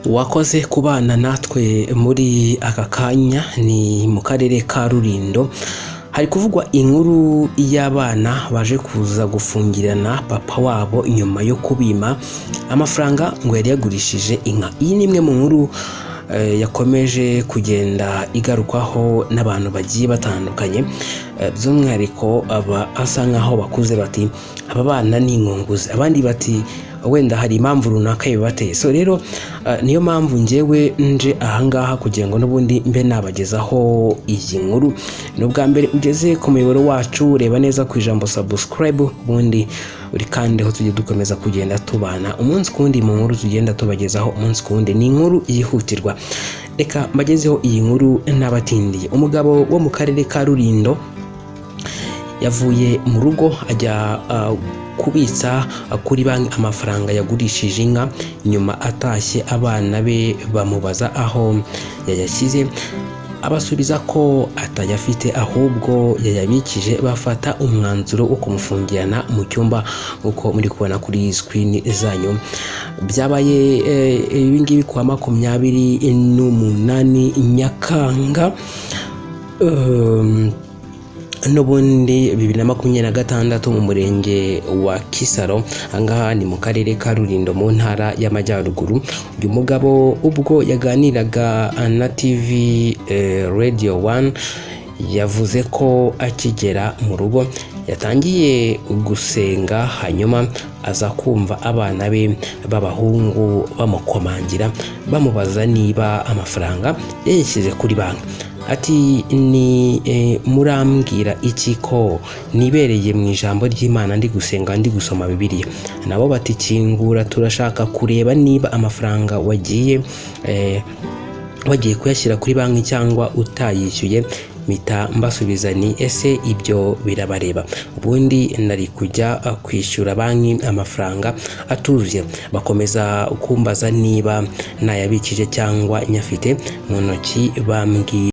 wakoze kubana natwe muri aka kanya. Ni mu karere ka Rulindo, hari kuvugwa inkuru y'abana baje kuza gufungirana papa wabo nyuma yo kubima amafaranga ngo yari yagurishije inka. Iyi ni imwe mu nkuru yakomeje kugenda igarukwaho n'abantu bagiye batandukanye, by'umwihariko asa nkaho bakuze bati aba bana ni inkunguzi, abandi bati wenda hari impamvu runaka bibateye. So rero niyo mpamvu njyewe nje ahangaha kugira ngo n'ubundi mbe nabagezaho iyi nkuru. Ni ubwa mbere ugeze ku muyoboro wacu, reba neza ku ijambo subscribe, ubundi uri kandi aho tujye dukomeza kugenda tubana umunsi kundi mu nkuru tugenda tubagezaho umunsi kundi. Ni inkuru yihutirwa, reka mbagezeho iyi nkuru n'abatindiye. Umugabo wo mu karere ka Rulindo yavuye mu rugo ajya kubitsa kuri banki amafaranga yagurishije inka. Nyuma atashye abana be bamubaza aho yayashyize, abasubiza ko atayafite ahubwo yayabikije. Bafata umwanzuro wo kumufungirana mu cyumba uko muri kubona kuri screen zanyu. Byabaye ibingibi kuwa 28 Nyakanga n'ubundi 2026 mu murenge wa Kisaro, angaha ni mu karere ka Rulindo mu ntara y'Amajyaruguru. Uyu mugabo ubwo yaganiraga na TV Radio 1 yavuze ko akigera mu rugo yatangiye gusenga, hanyuma aza kumva abana be b'abahungu bamukomangira bamubaza niba amafaranga yayashyize kuri banki. Ati ni murambwira iki ko nibereye mu ijambo ry'Imana ndi gusenga ndi gusoma Bibiliya? Nabo bati kingura, turashaka kureba niba amafaranga wagiye kuyashyira kuri banki cyangwa utayishyuye. Mita mbasubiza ni ese ibyo birabareba? Ubundi nari kujya kwishyura banki amafaranga atuzuye. Bakomeza kumbaza niba nayabikije cyangwa nyafite mu ntoki, bambwiye